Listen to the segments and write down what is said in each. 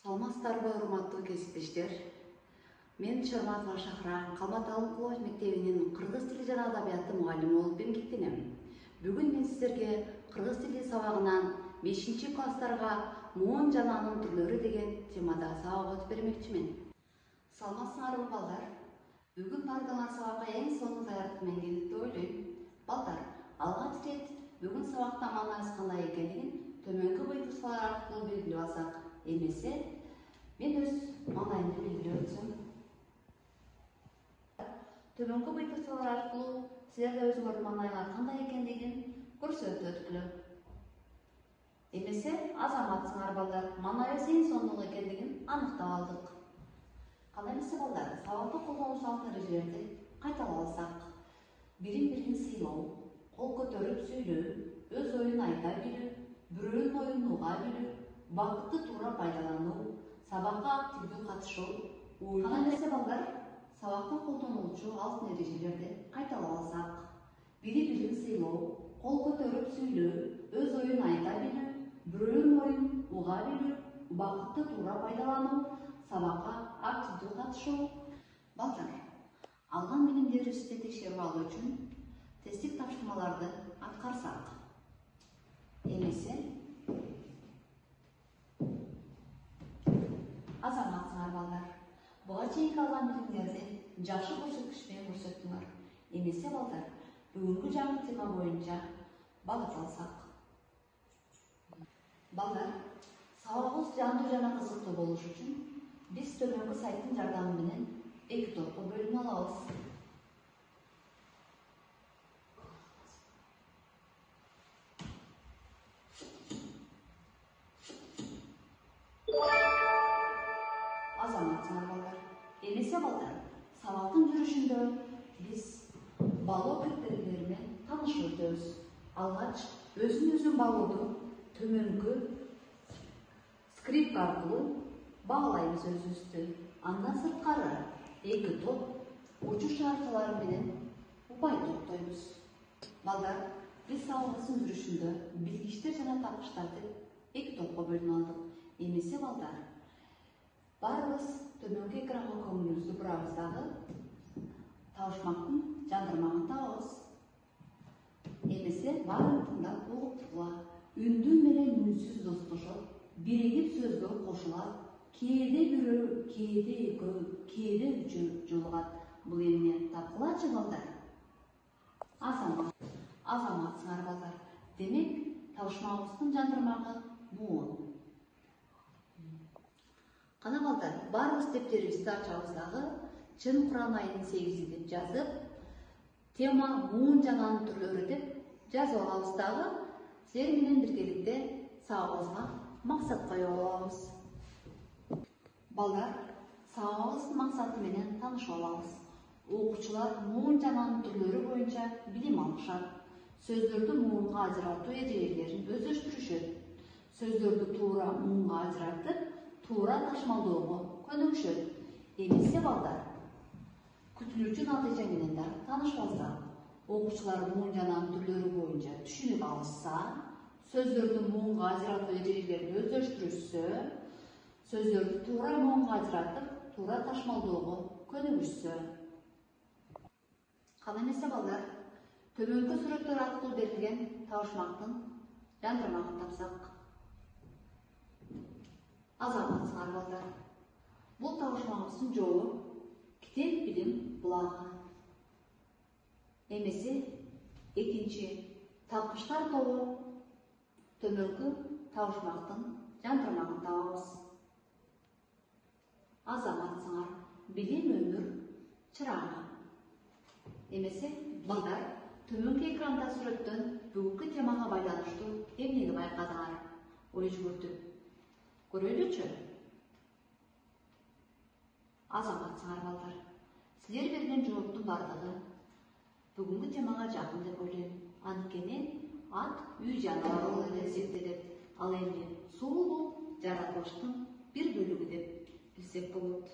Саламатсыздарбы, урматтуу кесиптештер. Мен Чырматова Шахра Калмат Алыкулов мектебинин кыргыз тили жана адабияты мугалими болуп эмгектенем. Бүгүн мен сиздерге кыргыз тили сабагынан 5-класстарга муун жана анын түрлөрү деген темада сабак өтүп бермекчимин. Саламатсыңарбы балдар? Бүгүн бардыңар сабакка эң сонун даярдык менен келдик деп ойлойм. Балдар, алгач рет бүгүн сабакта маанайыбыз кандай экенин төмөнкү буйруктар аркылуу белгилеп алсак, эмесе мен өз маанайымды белгилеп өтсөм. Төмөнкү буйруктар аркылуу силерде өзүңөрдүн маанайлар кандай экендигин көрсөтүп өткүлө. Эмесе азаматсыңар балдар, маанайыбыз эң сонун экендигин аныктап алдык. Кандай эмесе балдар, сабакта колдонуусал эрежелерди кайталап алсак, бирин-бирин сыйлоо, кол көтөрүп сүйлөө, өз оюн айта билүү, бирөөнүн оюн уга билүү, вакытты туура пайдалануу, сабакка активдүү катышуу. Кандай эмесе балдар, сабакта колдонулчу алтын эрежелерди кайталап алсак, бири-бирин сыйлоо, кол көтөрүп сүйлөө, өз оюн айта билүү, бирөөнүн оюн уга билүү, вакытты туура пайдалануу, сабакка активдүү катышуу. Балдар, алган билимдерибизди текшерип алуу үчүн тесттик тапшырмаларды аткарсак, эмесе азаматсыңар балдар, буга чейинки алган билимдерди жакшы көрсөткүч менен көрсөттүңөр. Эмесе балдар, бүгүнкү жаңы тема боюнча багыт алсак. Балдар, сабагыбыз жандуу жана кызыктуу болуш үчүн биз төмөнкү сайттын жардамы менен 2 топко бөлүнүп алабыз. Азаматсыңар балдар, эмесе балдар, сабактын жүрүшүндө биз балоо критерийлери менен таанышып өтөбүз. Алгач өзүн балооду төмөнкү скрипка аркылуу баалайбыз өзүбүздү. Андан сырткары 2 топ учур шарчалары менен упай топтойбуз. Балдар, биз сабагыбыздын жүрүшүндө билгичтер жана тапкычтарды 2 топко бөлүнүп алдык. Эмесе балдар, баарыбыз төмөнкү экранга көңүлүбүздү бурабыз дагы табышмактын жандырмагын табабыз. Эмесе баарын тыңдап угуп тургула, үндүү менен үнсүз достошот, биригип сөздөр кошулат, кээде бирөө, кээде экөө, кээде үчөө жолугат. Бул эмне тапкылачы балдар? Азаматсыңар балдар. Демек, табышмагыбыздын жандырмагы муун. Кана балдар, баарыбыз дептерибизди ачабыз дагы чын Куран айынын 8 деп жазып, тема муун жана анын түрлөрү деп жазып алабыз дагы. Силер менен биргеликте сабагыбызга максат коюп алабыз. Балдар, сабагыбыздын максаты менен таанышып алабыз. Окуучулар муун жана анын түрлөрү боюнча билим алышат. Сөздөрдү муунга ажыратуу эрежелерин өздөштүрүшөт. Сөздөрдү туура муунга ажыратып, туура ташмалдоого көнүгүшөт. Эмесе балдар, күтүлүүчү натыйжа менен да таанышып алсак, окуучулар муун жана анын түрлөрү боюнча түшүнүп алышса, сөздөрдү муунга ажыратуу эрежелерин өздөштүрүшсө, сөздөрдү туура муунга ажыратып, туура ташмалдоого көнүгүшсө. Кана эмесе балдар, төмөнкү сүрөттөр аркылуу берилген табышмактын жандырмагын тапсак. Азаматсыңар балдар, бул табышмагыбыздын жолу китеп билим булагы. Эмесе экинчи тапкычтар тобу төмөнкү табышмактын жандырмагын табабыз. Азаматсыңар, билим өмүр чырагы. Эмесе балдар, төмөнкү экранда сүрөттөн бүгүнкү темага байланыштуу эмнени байкадыңар? Ой жүгүртүп көрөлүчү? Азаматсыңар балдар, силер берген жооптун бардыгы бүгүнкү темага жакын деп ойлойм. Анткени ат үй жаныбары болуп эсептелет. Ал эми сулуу жаратылыштын бир бөлүгү деп билсек болот.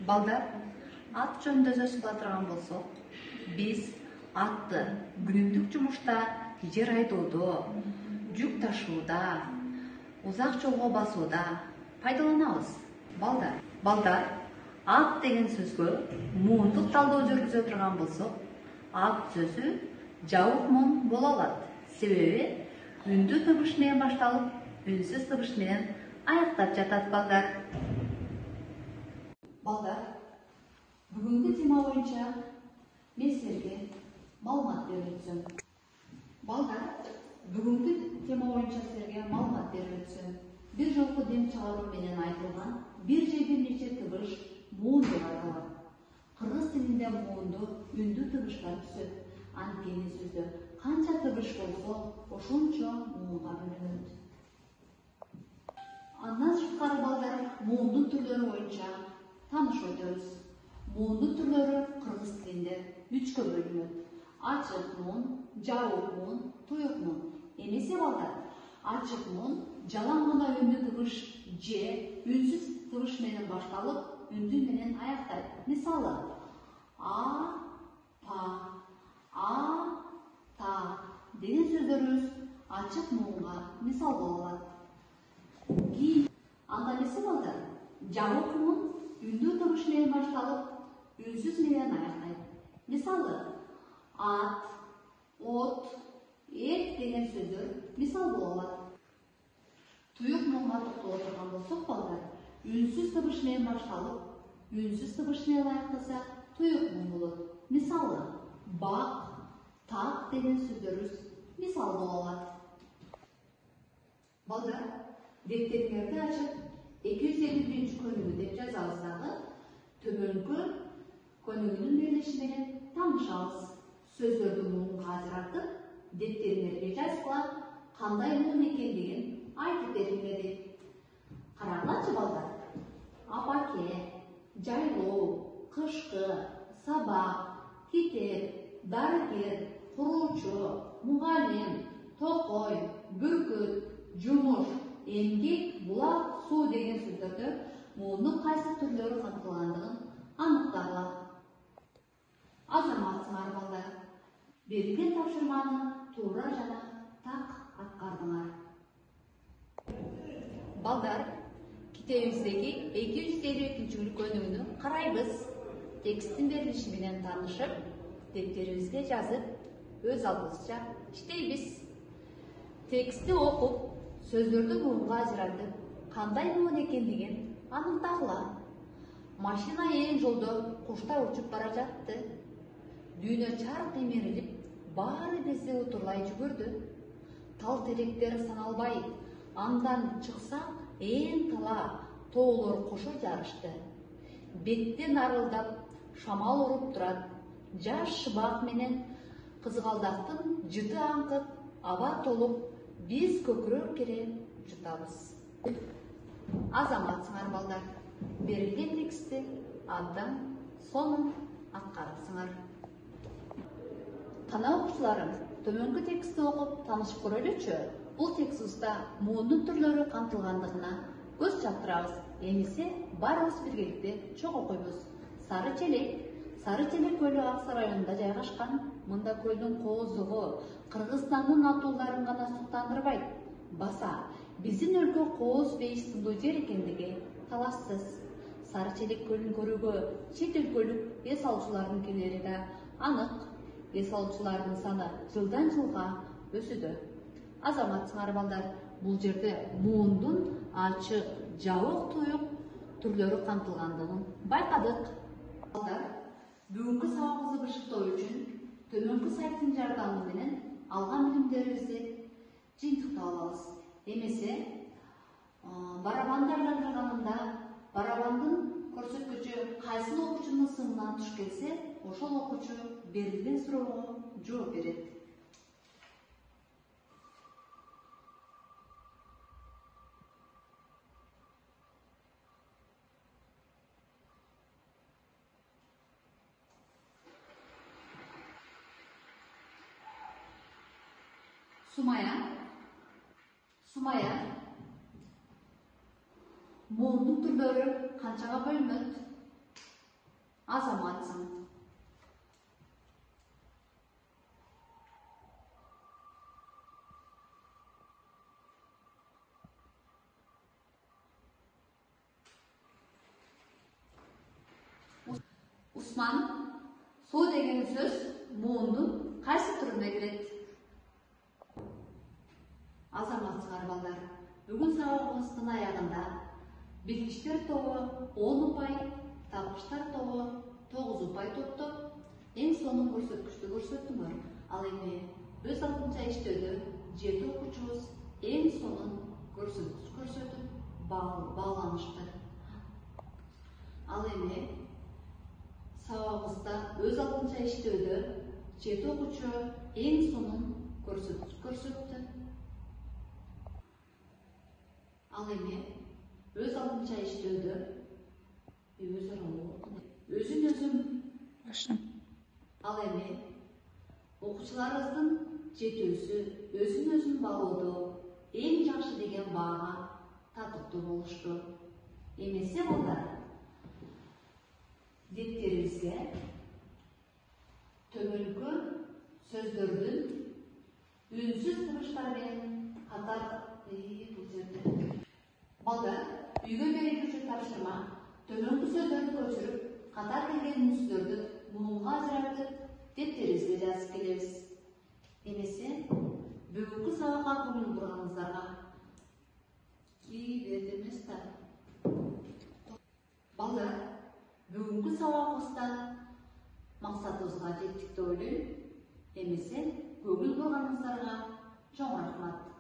Балдар, ат жөнүндө сөз кыла турган болсок, биз атты күнүмдүк жумушта, жер айдоодо, жүк ташууда, узак жолго басууда, пайдаланабыз. Балдар, ат деген сөзгө муундук талдоо жүргүзө турган болсок, ат сөзү жабык муун боло алат. Себеби үндүү тыбыш менен башталып, үнсүз тыбыш менен аяктап жатат балдар. Бүгүнкү тема боюнча мен силерге маалымат берип өтсөм. Бүгүнкү тема боюнча силерге маалымат берип өтсөм. Бир жолку дем чыгаруу менен айтылган бир же бир нече тыбыш муун деп аталат. Кыргыз тилинде муунду үндүү тыбыштар түзөт. Анткени сөздө канча тыбыш болсо, ошончо муунга бөлүнөт. Андан сырткары балдар, муундун түрлөрү боюнча таанышып өтөбүз. Муундун түрлөрү кыргыз тилинде 3кө бөлүнөт. Ачык муун, жабык муун, туюк муун. Эмесе балдар, ачык муун жалаң гана үндүү тыбыш же үнсүз тыбыш менен башталып, үндүү менен аяктайт. Мисалы, а, та деген сөздөрүбүз ачык муунга мисал боло алат. Анда эмесе балдар, жабык муун үндүү тыбыш менен башталып, үнсүз менен аяктайт. Мисалы, ат, от, эт деген сөздөр мисал боло алат. Туюк муунга токтоло турган болсок балдар, үнсүз тыбыш менен башталып, үнсүз тыбыш менен аяктаса, туюк муун болот. Мисалы, бак, так деген сөздөрүбүз мисал боло алат. Балдар, дефтериңерди ачып, 251 көнүгүү деп жазабыз дагы, төмөнкү көнүгүүнүн берилиши менен таанышабыз. Сөздөрдү муунга ажыратып, дефтериңерге жазгыла, кандай муун экендигин айтып бериңер дейт. Карагылачы балдар. Апаке, жайлоо, кышкы, сабак, китеп, дарыгер, куруучу, мугалим, токой, бүркүт, жумуш, эмгек, булак, суу деген сөздөрдө муундун кайсы түрлөрү камтылгандыгын аныктагыла. Азаматсыңар балдар. Берилген тапшырманы туура жана так аткардыңар. Балдар, китебиңиздеги 252 көнүгүүнү карайбыз. Тексттин берилиши менен таанышып, дефтерибизге жазып, өз алдыбызча иштейбиз. Текстти окуп, сөздөрдү муунга ажыратып, кандай муун экендигин аныктагыла. Машина ээн жолдо куштар учуп бара жатты. Дүйнө чарк эмерилип, баары бизди утурлай жүгүрдү. Тал теректер саналбай, андан чыксак, ээн тала тоолор кошо жарышты. Беттен арылдап, шамал уруп турат. Жаш шыбак менен кызгалдактын жыты аңкып, аба толуп, биз көкүрөр кере жутабыз. Азаматсыңар балдар. Берилген текстти абдан сонун аткарыпсыңар. Кана окуучуларым, төмөнкү текстти окуп таанышып көрөлүчү. Бул текстибизде муундун түрлөрү камтылгандыгына көз чаптырабыз. Эмесе баарыбыз биргеликте чогуу окуйбуз. Сары Челек. Сары Челек көлү Аксай районунда жайгашкан. Мында көлдүн кооздугу Кыргызстандын атууларын гана суктандырбайт. Баса, биздин өлкө кооз бейиштүү жер экендиги талассыз. Сары Челек көлүн көрүүгө чет өлкөлүк эс алуучулардын келери да анык. Эс алуучулардын саны жылдан жылга өсүүдө. Азаматсыңар балдар, бул жерде муундун ачык, жабык, туюк түрлөрү камтылгандыгын байкадык. Балдар, бүгүнкү сабагыбызды бышыктоо үчүн төмөнкү сайттын жардамы менен алган билимдерибизди жыйынтыктап алабыз. Эмесе, барабанды айландырганында барабандын көрсөткүчү кайсы окуучунун сынынан туш келсе, ошол окуучу берилген суроого жооп берет. Сумая. Муундун түрлөрү канчага бөлүнөт? Азаматсың. Усман, суу деген сөз муундун кайсы түрүнө кирет? Азаматсыңар балдар, бүгүн сабагыбыздын аягында билгичтер тобу 10 упай, тапкычтар тобу 9 упай топтоп эң сонун көрсөткүчтү көрсөттүңөр. Ал эми өз алдынча иштөөдө 7 окуучубуз эң сонун көрсөткүч көрсөтүп бааланышты. Ал эми сабагыбызда өз алдынча иштөөдө 7 окуучу эң сонун көрсөткүч көрсөттү. Ал эми өз алдынча иштөөдө өзүн ал эми окуучуларыбыздын жетүүсү өзүн баалоодо эң жакшы деген баага татыктуу болушту. Эмесе балдар, деттерибизге төмөнкү сөздөрдүн үнсүз тыбыштар менен катар балдар, үйгө берүүчү тапшырма төмөнкү сөздөрдү көчүрүп, катар келген үнсүздөрдү муунга ажыратып, деттерибизге жазып келебиз. Эмесе, бүгүнкү сабакка көңүл бурганыңыздарга бердимиз да. Балдар, бүгүнкү сабагыбызда максатыбызга жеттик деп ойлойм. Эмесе, көңүл бурганыңыздарга чоң рахмат.